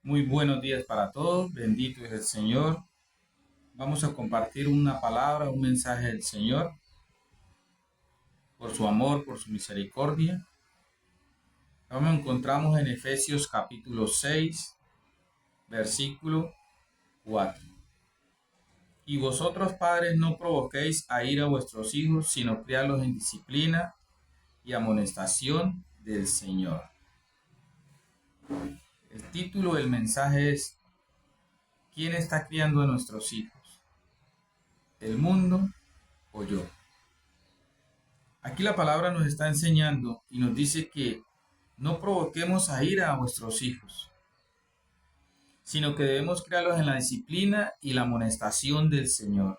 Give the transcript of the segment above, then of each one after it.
Muy buenos días para todos, bendito es el Señor. Vamos a compartir una palabra, un mensaje del Señor, por su amor, por su misericordia. Nos encontramos en Efesios capítulo 6, versículo 4. Y vosotros padres no provoquéis a ira a vuestros hijos, sino criadlos en disciplina y amonestación del Señor. El título del mensaje es: ¿quién está criando a nuestros hijos? ¿El mundo o yo? Aquí la palabra nos está enseñando y nos dice que no provoquemos a ira a vuestros hijos, sino que debemos criarlos en la disciplina y la amonestación del Señor.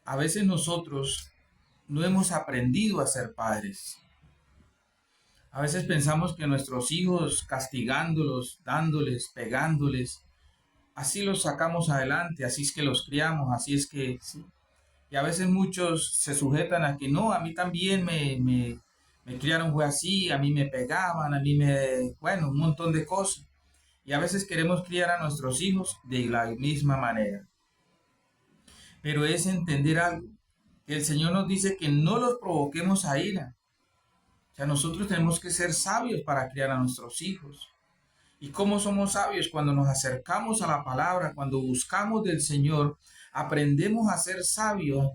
A veces nosotros no hemos aprendido a ser padres. A veces pensamos que nuestros hijos, castigándolos, dándoles, pegándoles, así los sacamos adelante, así es que los criamos, así es que... Sí. Y a veces muchos se sujetan a que no, a mí también me criaron fue así, a mí me pegaban, bueno, un montón de cosas. Y a veces queremos criar a nuestros hijos de la misma manera. Pero es entender algo, que el Señor nos dice que no los provoquemos a ira. O sea, nosotros tenemos que ser sabios para criar a nuestros hijos. ¿Y cómo somos sabios? Cuando nos acercamos a la palabra, cuando buscamos del Señor, aprendemos a ser sabios,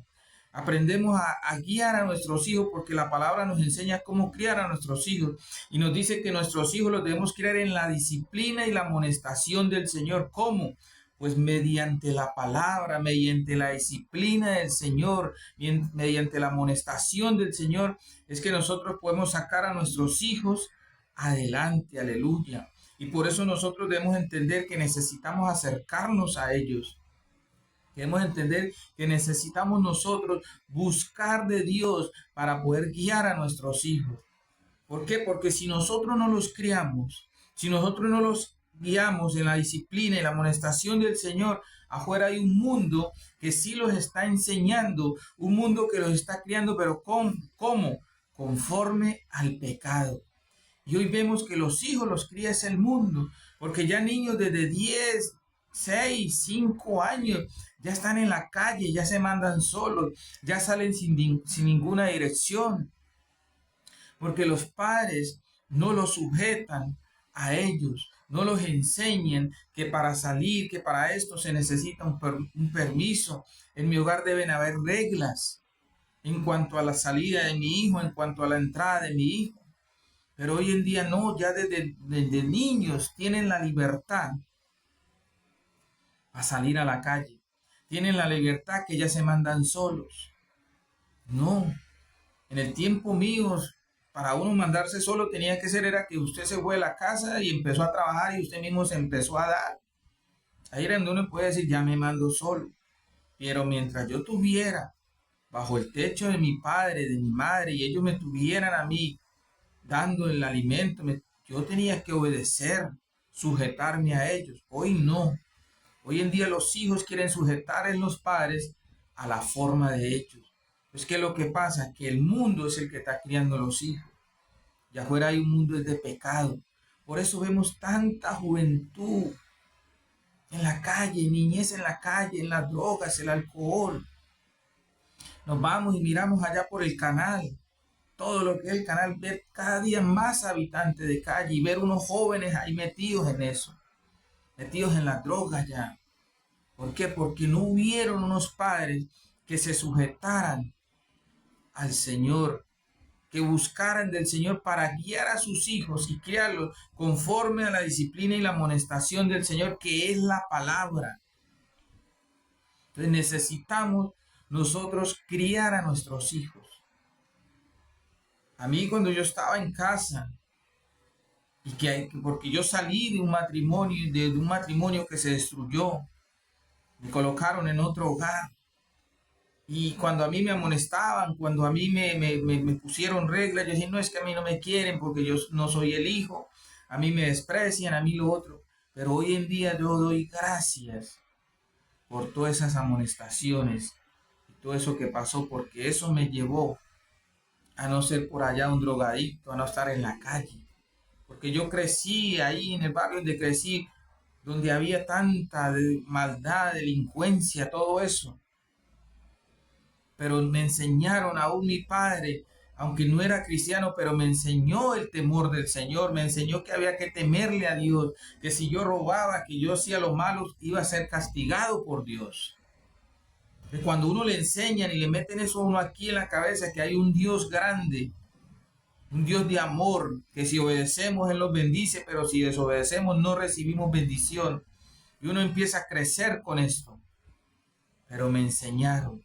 aprendemos a guiar a nuestros hijos, porque la palabra nos enseña cómo criar a nuestros hijos. Y nos dice que nuestros hijos los debemos criar en la disciplina y la amonestación del Señor. ¿Cómo? Pues mediante la palabra, mediante la disciplina del Señor, mediante la amonestación del Señor, es que nosotros podemos sacar a nuestros hijos adelante, aleluya. Y por eso nosotros debemos entender que necesitamos acercarnos a ellos. Debemos entender que necesitamos nosotros buscar de Dios para poder guiar a nuestros hijos. ¿Por qué? Porque si nosotros no los criamos, si nosotros no los guiamos en la disciplina y la amonestación del Señor, afuera hay un mundo que sí los está enseñando, un mundo que los está criando, pero ¿cómo? Conforme al pecado. Y hoy vemos que los hijos los cría es el mundo, porque ya niños desde 10, 6, 5 años ya están en la calle, ya se mandan solos, ya salen sin ninguna dirección, porque los padres no los sujetan a ellos, no los enseñan que para salir, que para esto se necesita un permiso. En mi hogar deben haber reglas en cuanto a la salida de mi hijo, en cuanto a la entrada de mi hijo. Pero hoy en día no, ya desde niños tienen la libertad a salir a la calle. Tienen la libertad que ya se mandan solos. No, en el tiempo mío, para uno mandarse solo tenía que ser era que usted se fue de la casa y empezó a trabajar y usted mismo se empezó a dar. Ahí era donde uno puede decir, ya me mando solo. Pero mientras yo tuviera bajo el techo de mi padre, de mi madre, y ellos me tuvieran a mí dando el alimento, yo tenía que obedecer, sujetarme a ellos. Hoy no. Hoy en día los hijos quieren sujetar a los padres a la forma de ellos. Es que lo que pasa es que el mundo es el que está criando a los hijos. Y afuera hay un mundo de pecado. Por eso vemos tanta juventud en la calle, niñez en la calle, en las drogas, el alcohol. Nos vamos y miramos allá por el canal, todo lo que es el canal, ver cada día más habitantes de calle y ver unos jóvenes ahí metidos en eso, metidos en las drogas ya. ¿Por qué? Porque no hubieron unos padres que se sujetaran al Señor, que buscaran del Señor para guiar a sus hijos y criarlos conforme a la disciplina y la amonestación del Señor, que es la palabra. Entonces necesitamos nosotros criar a nuestros hijos. A mí cuando yo estaba en casa, porque yo salí de un matrimonio que se destruyó, me colocaron en otro hogar. Y cuando a mí me amonestaban, cuando a mí me pusieron reglas, yo decía, no, es que a mí no me quieren porque yo no soy el hijo, a mí me desprecian, a mí lo otro. Pero hoy en día yo doy gracias por todas esas amonestaciones y todo eso que pasó, porque eso me llevó a no ser por allá un drogadicto, a no estar en la calle. porque yo crecí ahí en el barrio donde crecí, donde había tanta maldad, delincuencia, todo eso. Pero me enseñaron, aún mi padre, aunque no era cristiano, pero me enseñó el temor del Señor, me enseñó que había que temerle a Dios, que si yo robaba, que yo hacía lo malo, iba a ser castigado por Dios. Que cuando uno le enseñan y le meten eso a uno aquí en la cabeza, que hay un Dios grande, un Dios de amor, que si obedecemos Él nos bendice, pero si desobedecemos no recibimos bendición. Y uno empieza a crecer con esto. Pero me enseñaron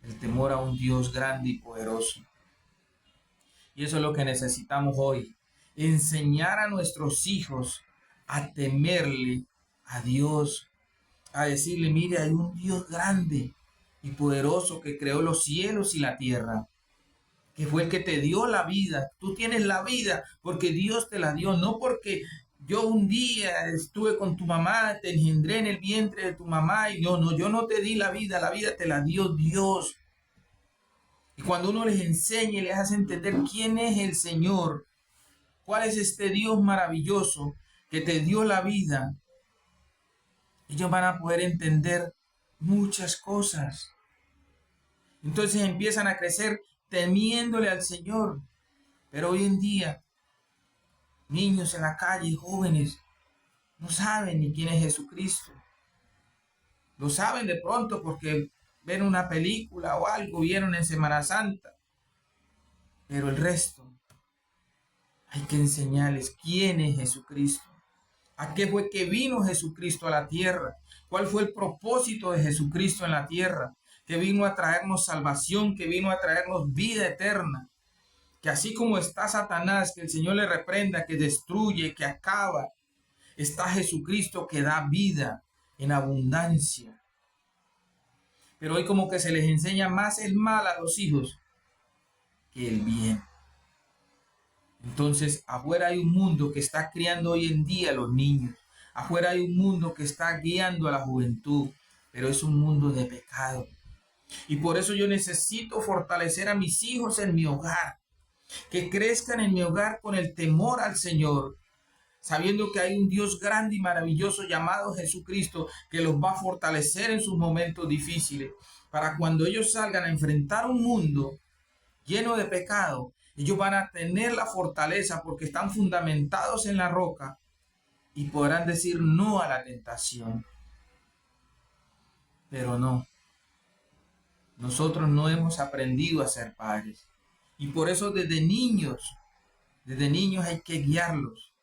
el temor a un Dios grande y poderoso. Y eso es lo que necesitamos hoy. Enseñar a nuestros hijos a temerle a Dios. A decirle, mire, hay un Dios grande y poderoso que creó los cielos y la tierra. Que fue el que te dio la vida. Tú tienes la vida porque Dios te la dio, no porque yo un día estuve con tu mamá, te engendré en el vientre de tu mamá y yo no te di la vida te la dio Dios. Y cuando uno les enseña y les hace entender quién es el Señor, cuál es este Dios maravilloso que te dio la vida, ellos van a poder entender muchas cosas. Entonces empiezan a crecer temiéndole al Señor. Pero hoy en día, niños en la calle, jóvenes, no saben ni quién es Jesucristo. Lo saben de pronto porque ven una película o algo, vieron en Semana Santa. Pero el resto, hay que enseñarles quién es Jesucristo. ¿A qué fue que vino Jesucristo a la tierra? ¿Cuál fue el propósito de Jesucristo en la tierra? Que vino a traernos salvación, que vino a traernos vida eterna. Que así como está Satanás, que el Señor le reprenda, que destruye, que acaba, está Jesucristo que da vida en abundancia. Pero hoy como que se les enseña más el mal a los hijos que el bien. Entonces, afuera hay un mundo que está criando hoy en día a los niños. Afuera hay un mundo que está guiando a la juventud, pero es un mundo de pecado. Y por eso yo necesito fortalecer a mis hijos en mi hogar, que crezcan en mi hogar con el temor al Señor, sabiendo que hay un Dios grande y maravilloso llamado Jesucristo que los va a fortalecer en sus momentos difíciles, para cuando ellos salgan a enfrentar un mundo lleno de pecado, ellos van a tener la fortaleza porque están fundamentados en la roca y podrán decir no a la tentación. Pero no, nosotros no hemos aprendido a ser padres. Y por eso desde niños hay que guiarlos.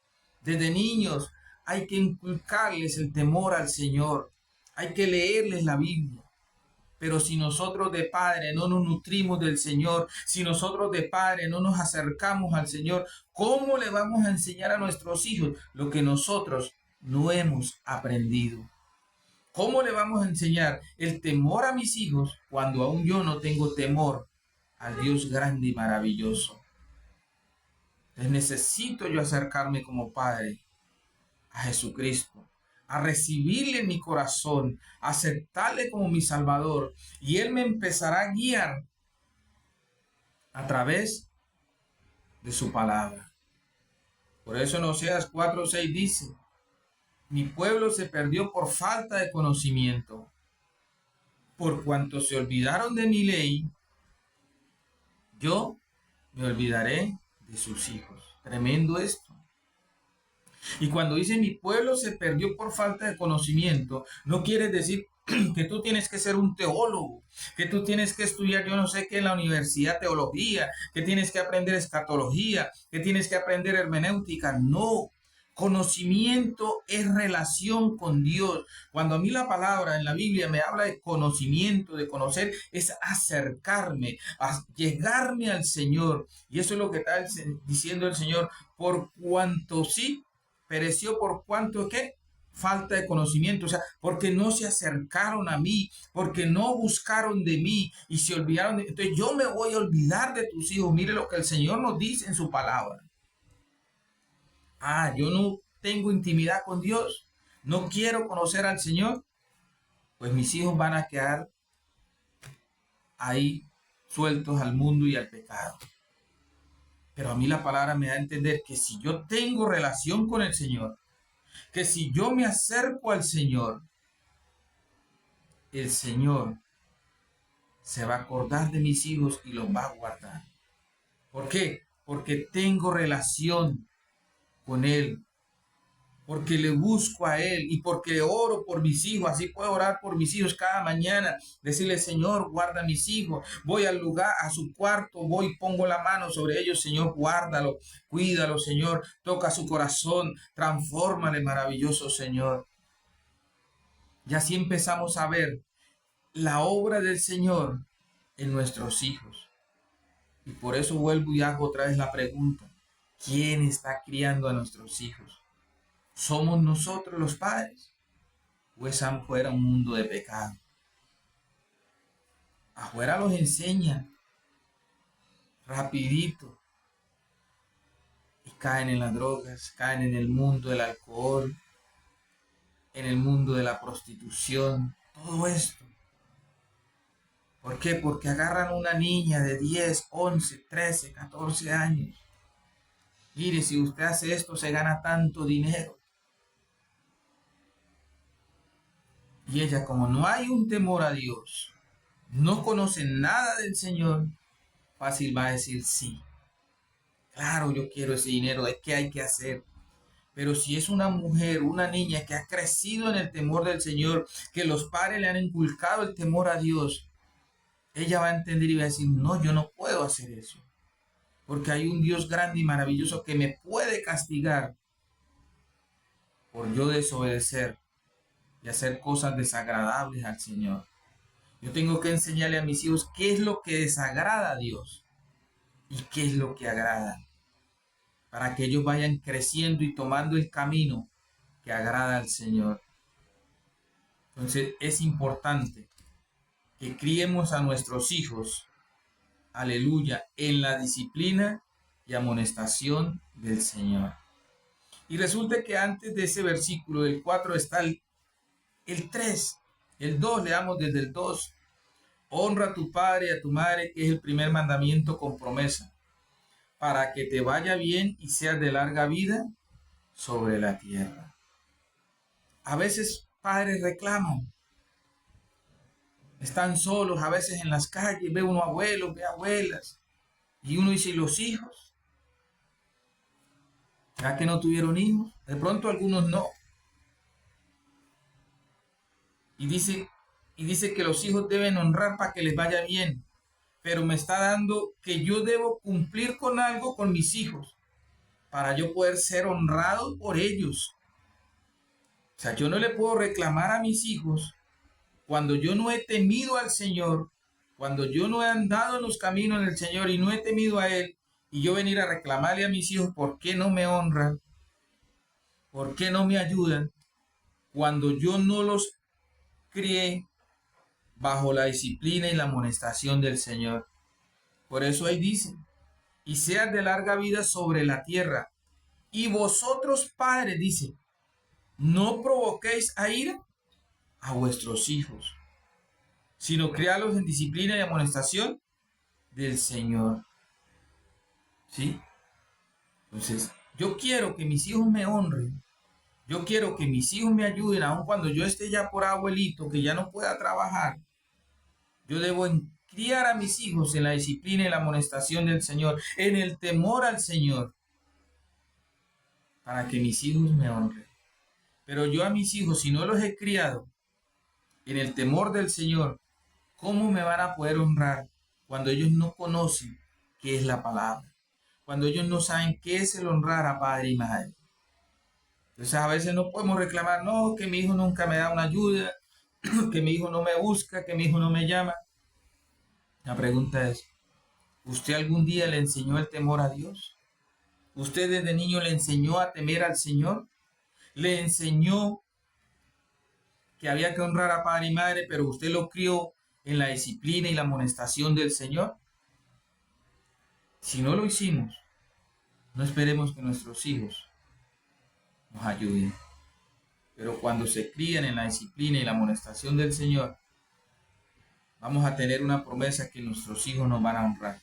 Desde niños hay que inculcarles el temor al Señor. Hay que leerles la Biblia. Pero si nosotros de padre no nos nutrimos del Señor, si nosotros de padre no nos acercamos al Señor, ¿cómo le vamos a enseñar a nuestros hijos lo que nosotros no hemos aprendido? ¿Cómo le vamos a enseñar el temor a mis hijos cuando aún yo no tengo temor al Dios grande y maravilloso? Entonces necesito yo acercarme como padre a Jesucristo, a recibirle en mi corazón, a aceptarle como mi Salvador, y Él me empezará a guiar a través de su palabra. Por eso en Oseas 4:6 dice, mi pueblo se perdió por falta de conocimiento, por cuanto se olvidaron de mi ley, yo me olvidaré de sus hijos. Tremendo esto. Y cuando dice mi pueblo se perdió por falta de conocimiento, no quiere decir que tú tienes que ser un teólogo, que tú tienes que estudiar yo no sé qué en la universidad teología, que tienes que aprender escatología, que tienes que aprender hermenéutica. No, conocimiento es relación con Dios. Cuando a mí la palabra en la Biblia me habla de conocimiento, de conocer, es acercarme, a llegarme al Señor. Y eso es lo que está diciendo el Señor, por cuanto sí, pereció por cuanto que falta de conocimiento, o sea, porque no se acercaron a mí, porque no buscaron de mí y se olvidaron de... Entonces yo me voy a olvidar de tus hijos. Mire lo que el Señor nos dice en su palabra. Yo no tengo intimidad con Dios, no quiero conocer al Señor, pues mis hijos van a quedar ahí sueltos al mundo y al pecado. Pero a mí la palabra me da a entender que si yo tengo relación con el Señor, que si yo me acerco al Señor, el Señor se va a acordar de mis hijos y los va a guardar. ¿Por qué? Porque tengo relación con Él, porque le busco a Él y porque oro por mis hijos. Así puedo orar por mis hijos cada mañana, decirle: Señor, guarda a mis hijos. Voy al lugar, a su cuarto, voy, pongo la mano sobre ellos: Señor, guárdalo, cuídalo, Señor, toca su corazón, transfórmale, maravilloso Señor. Y así empezamos a ver la obra del Señor en nuestros hijos. Y por eso vuelvo y hago otra vez la pregunta: ¿quién está criando a nuestros hijos? ¿Somos nosotros los padres? ¿O es afuera un mundo de pecado? Afuera los enseñan rapidito y caen en las drogas, caen en el mundo del alcohol, en el mundo de la prostitución, todo esto. ¿Por qué? Porque agarran a una niña de 10, 11, 13, 14 años. Mire, si usted hace esto, se gana tanto dinero. Y ella, como no hay un temor a Dios, no conoce nada del Señor, fácil va a decir sí. Claro, yo quiero ese dinero, es que hay que hacer. Pero si es una mujer, una niña que ha crecido en el temor del Señor, que los padres le han inculcado el temor a Dios, ella va a entender y va a decir: no, yo no puedo hacer eso. Porque hay un Dios grande y maravilloso que me puede castigar por yo desobedecer y hacer cosas desagradables al Señor. Yo tengo que enseñarle a mis hijos qué es lo que desagrada a Dios y qué es lo que agrada, para que ellos vayan creciendo y tomando el camino que agrada al Señor. Entonces es importante que criemos a nuestros hijos, aleluya, en la disciplina y amonestación del Señor. Y resulta que antes de ese versículo del 4 está el 3, el 2, leamos desde el 2. Honra a tu padre y a tu madre, que es el primer mandamiento con promesa, para que te vaya bien y seas de larga vida sobre la tierra. A veces padres reclaman, están solos, a veces en las calles, ve unos abuelos, ve abuelas, y uno dice: ¿y los hijos? ¿Será que no tuvieron hijos? De pronto algunos no. Y dice que los hijos deben honrar para que les vaya bien. Pero me está dando que yo debo cumplir con algo con mis hijos para yo poder ser honrado por ellos. O sea, yo no le puedo reclamar a mis hijos cuando yo no he temido al Señor, cuando yo no he andado en los caminos del Señor y no he temido a Él, y yo venir a reclamarle a mis hijos por qué no me honran, por qué no me ayudan, cuando yo no los crié bajo la disciplina y la amonestación del Señor. Por eso ahí dice: y seas de larga vida sobre la tierra. Y vosotros, padres, dice, no provoquéis a ira a vuestros hijos, sino criarlos en disciplina y amonestación del Señor. ¿Sí? Entonces, yo quiero que mis hijos me honren. Yo quiero que mis hijos me ayuden, aun cuando yo esté ya por abuelito, que ya no pueda trabajar. Yo debo criar a mis hijos en la disciplina y la amonestación del Señor, en el temor al Señor, para que mis hijos me honren. Pero yo a mis hijos, si no los he criado en el temor del Señor, ¿cómo me van a poder honrar cuando ellos no conocen qué es la palabra? Cuando ellos no saben qué es el honrar a padre y madre. Entonces a veces no podemos reclamar: no, que mi hijo nunca me da una ayuda, que mi hijo no me busca, que mi hijo no me llama. La pregunta es: ¿usted algún día le enseñó el temor a Dios? ¿Usted desde niño le enseñó a temer al Señor? ¿Le enseñó que había que honrar a padre y madre, pero usted lo crió en la disciplina y la amonestación del Señor? Si no lo hicimos, no esperemos que nuestros hijos nos ayuden. Pero cuando se crían en la disciplina y la amonestación del Señor, vamos a tener una promesa que nuestros hijos nos van a honrar,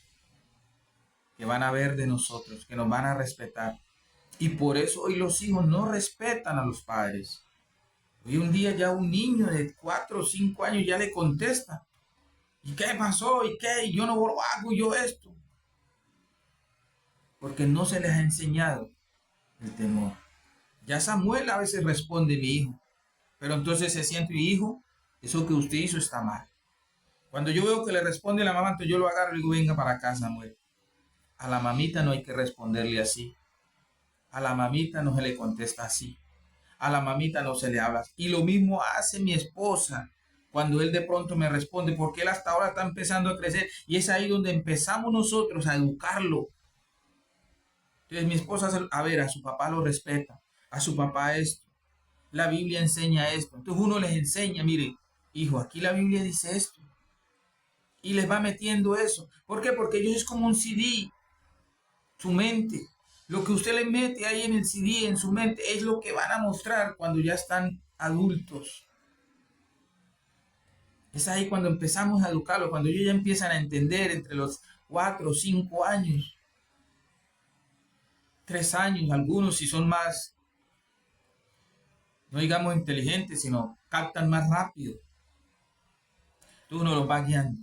que van a ver de nosotros, que nos van a respetar. Y por eso hoy los hijos no respetan a los padres. Hoy un día ya un niño de 4 o 5 años ya le contesta. ¿Y qué pasó? ¿Y qué? Y yo no lo hago, yo esto. Porque no se les ha enseñado el temor. Ya Samuel a veces responde, mi hijo. Pero entonces se siente, mi hijo, eso que usted hizo está mal. Cuando yo veo que le responde la mamá, entonces yo lo agarro y digo, venga para acá, Samuel. A la mamita no hay que responderle así. A la mamita no se le contesta así. A la mamita no se le habla así. Y lo mismo hace mi esposa cuando él de pronto me responde, porque él hasta ahora está empezando a crecer. Y es ahí donde empezamos nosotros a educarlo. Entonces mi esposa, a ver, a su papá lo respeta. A su papá esto. La Biblia enseña esto. Entonces uno les enseña, mire, hijo, aquí la Biblia dice esto. Y les va metiendo eso. ¿Por qué? Porque ellos es como un CD. Su mente. Lo que usted le mete ahí en el CD, en su mente, es lo que van a mostrar cuando ya están adultos. Es ahí cuando empezamos a educarlos, cuando ellos ya empiezan a entender entre los 4 o 5 años, 3 años, algunos si son más, no digamos inteligentes, sino captan más rápido. Entonces uno los va guiando.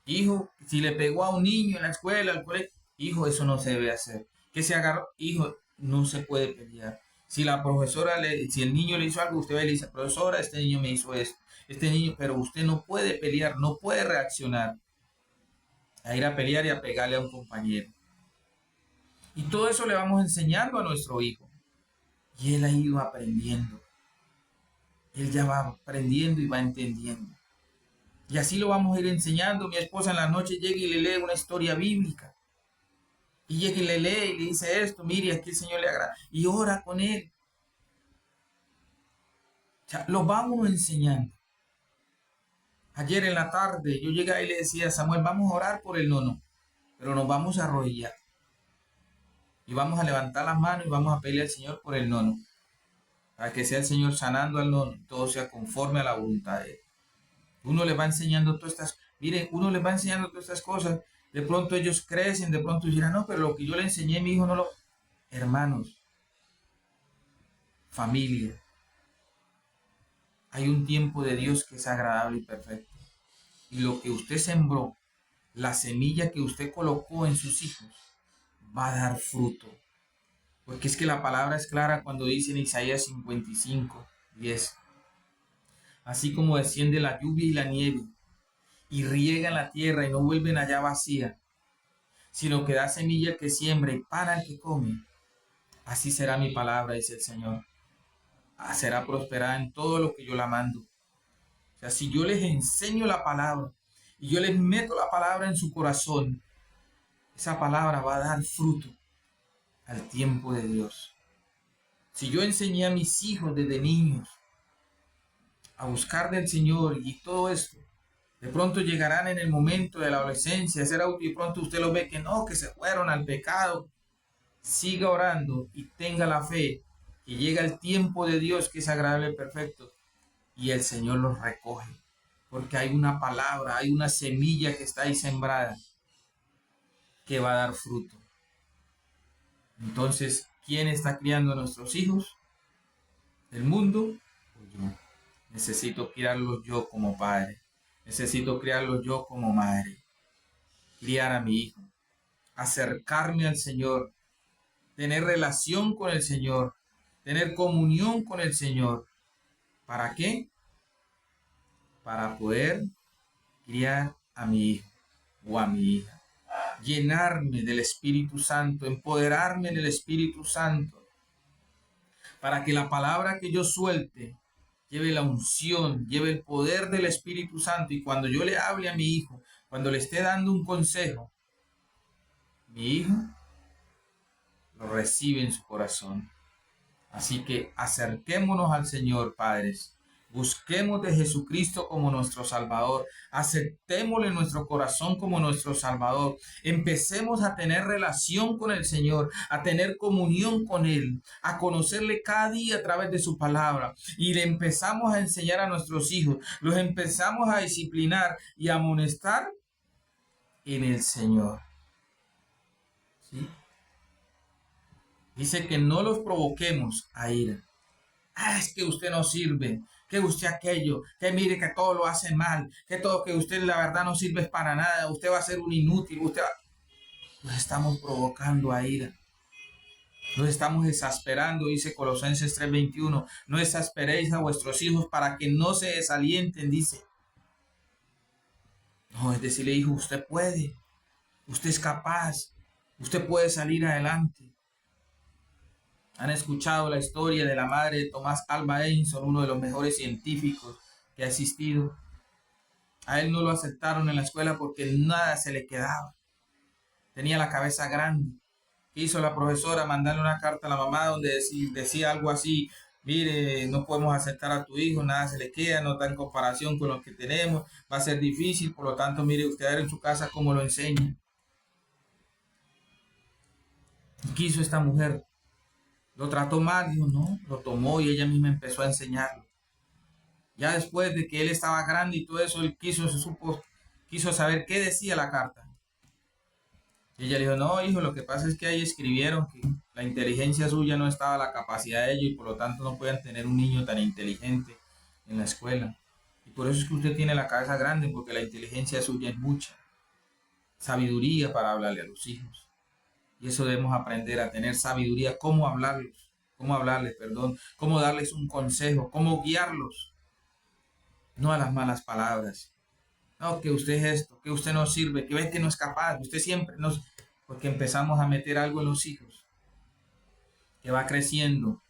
Hijo, si le pegó a un niño en la escuela, al colegio, hijo, eso no se debe hacer. Que se agarró, hijo, no se puede pelear. Si la profesora, si el niño le hizo algo, usted le dice, profesora, este niño me hizo esto, este niño, pero usted no puede pelear, no puede reaccionar a ir a pelear y a pegarle a un compañero. Y todo eso le vamos enseñando a nuestro hijo. Y él ha ido aprendiendo. Él ya va aprendiendo y va entendiendo. Y así lo vamos a ir enseñando. Mi esposa en la noche llega y le lee una historia bíblica. Y llega y le lee y le dice esto, mire, aquí el Señor le agrada. Y ora con él. O sea, lo vamos enseñando. Ayer en la tarde yo llegué y le decía a Samuel, vamos a orar por el nono. Pero nos vamos a arrodillar. Y vamos a levantar las manos y vamos a pedirle al Señor por el nono. Para que sea el Señor sanando al nono. Todo sea conforme a la voluntad de él. Uno les va enseñando todas estas, miren, uno les va enseñando todas estas cosas. De pronto ellos crecen, de pronto dirán, no, pero lo que yo le enseñé a mi hijo no lo... Hermanos, familia, hay un tiempo de Dios que es agradable y perfecto. Y lo que usted sembró, la semilla que usted colocó en sus hijos, va a dar fruto. Porque es que la palabra es clara cuando dice en Isaías 55, 10. Así como desciende la lluvia y la nieve, y riegan la tierra y no vuelven allá vacía, sino que da semilla al que siembra y pan al que come. Así será mi palabra, dice el Señor. Será prosperada en todo lo que yo la mando. O sea, si yo les enseño la palabra y yo les meto la palabra en su corazón, esa palabra va a dar fruto al tiempo de Dios. Si yo enseñé a mis hijos desde niños a buscar del Señor y todo esto, de pronto llegarán en el momento de la adolescencia, ser adulto, y de pronto usted lo ve que no, que se fueron al pecado. Siga orando y tenga la fe que llega el tiempo de Dios que es agradable y perfecto y el Señor los recoge. Porque hay una palabra, hay una semilla que está ahí sembrada que va a dar fruto. Entonces, ¿quién está criando a nuestros hijos? ¿El mundo o yo? Necesito criarlos yo como padre. Necesito criarlos yo como madre. Criar a mi hijo. Acercarme al Señor. Tener relación con el Señor. Tener comunión con el Señor. ¿Para qué? Para poder criar a mi hijo o a mi hija. Llenarme del Espíritu Santo, empoderarme en el Espíritu Santo, para que la palabra que yo suelte lleve la unción, lleve el poder del Espíritu Santo, y cuando yo le hable a mi hijo, cuando le esté dando un consejo, mi hijo lo recibe en su corazón. Así que acerquémonos al Señor, padres. Busquemos de Jesucristo como nuestro Salvador. Aceptémosle en nuestro corazón como nuestro Salvador. Empecemos a tener relación con el Señor, a tener comunión con Él, a conocerle cada día a través de su palabra. Y le empezamos a enseñar a nuestros hijos. Los empezamos a disciplinar y a amonestar en el Señor. ¿sí? Dice que no los provoquemos a ira. Es que usted no sirve, que usted aquello, que mire que todo lo hace mal, que todo, que usted la verdad no sirve para nada, usted va a ser un inútil, Los estamos provocando a ira. Los estamos exasperando, dice Colosenses 3:21. No exasperéis a vuestros hijos para que no se desalienten, dice. No, es decirle, hijo, usted puede, usted es capaz, usted puede salir adelante. Han escuchado la historia de la madre de Thomas Alva Edison, uno de los mejores científicos que ha existido. A él no lo aceptaron en la escuela porque nada se le quedaba. Tenía la cabeza grande. ¿Qué hizo la profesora? Mandarle una carta a la mamá donde decía algo así: mire, no podemos aceptar a tu hijo, nada se le queda, no está en comparación con lo que tenemos, va a ser difícil, por lo tanto, mire usted a ver en su casa cómo lo enseña. ¿Qué hizo esta mujer? Lo trató mal, dijo, no, lo tomó y ella misma empezó a enseñarlo. Ya después de que él estaba grande y todo eso, él quiso saber qué decía la carta. Y ella le dijo, no, hijo, lo que pasa es que ahí escribieron que la inteligencia suya no estaba a la capacidad de ello y por lo tanto no pueden tener un niño tan inteligente en la escuela. Y por eso es que usted tiene la cabeza grande, porque la inteligencia suya es mucha. Sabiduría para hablarle a los hijos. Y eso debemos aprender a tener sabiduría, cómo hablarles, cómo darles un consejo, cómo guiarlos, no a las malas palabras. No, que usted es esto, que usted no sirve, que ve que no es capaz, usted siempre nos... Porque empezamos a meter algo en los hijos, que va creciendo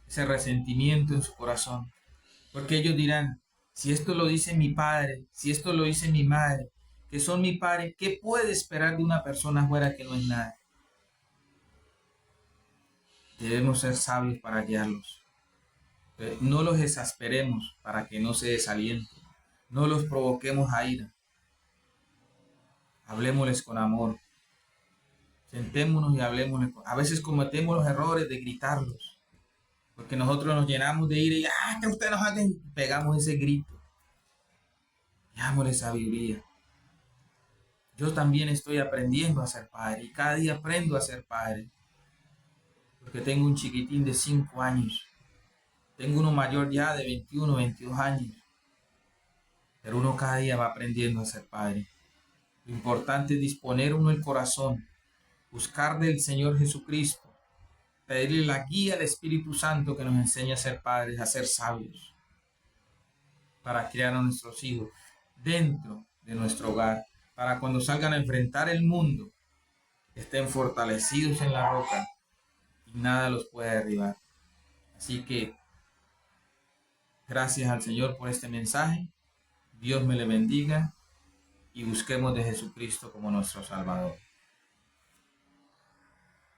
ese resentimiento en su corazón. Porque ellos dirán, si esto lo dice mi padre, si esto lo dice mi madre, que son mi padre, ¿qué puede esperar de una persona fuera que no es nada? Debemos ser sabios para guiarlos. No los exasperemos para que no se desalienten. No los provoquemos a ira. Hablemosles con amor. Sentémonos y hablemosles. A veces cometemos los errores de gritarlos. Porque nosotros nos llenamos de ira y que usted nos haga, y pegamos ese grito. Llamémosle sabiduría. Yo también estoy aprendiendo a ser padre y cada día aprendo a ser padre. Porque tengo un chiquitín de 5 años. Tengo uno mayor ya de 21, 22 años. Pero uno cada día va aprendiendo a ser padre. Lo importante es disponer uno el corazón, buscar del Señor Jesucristo, pedirle la guía al Espíritu Santo que nos enseñe a ser padres, a ser sabios, para criar a nuestros hijos dentro de nuestro hogar, para cuando salgan a enfrentar el mundo, estén fortalecidos en la roca y nada los puede derribar. Así que, gracias al Señor por este mensaje. Dios me le bendiga y busquemos de Jesucristo como nuestro Salvador.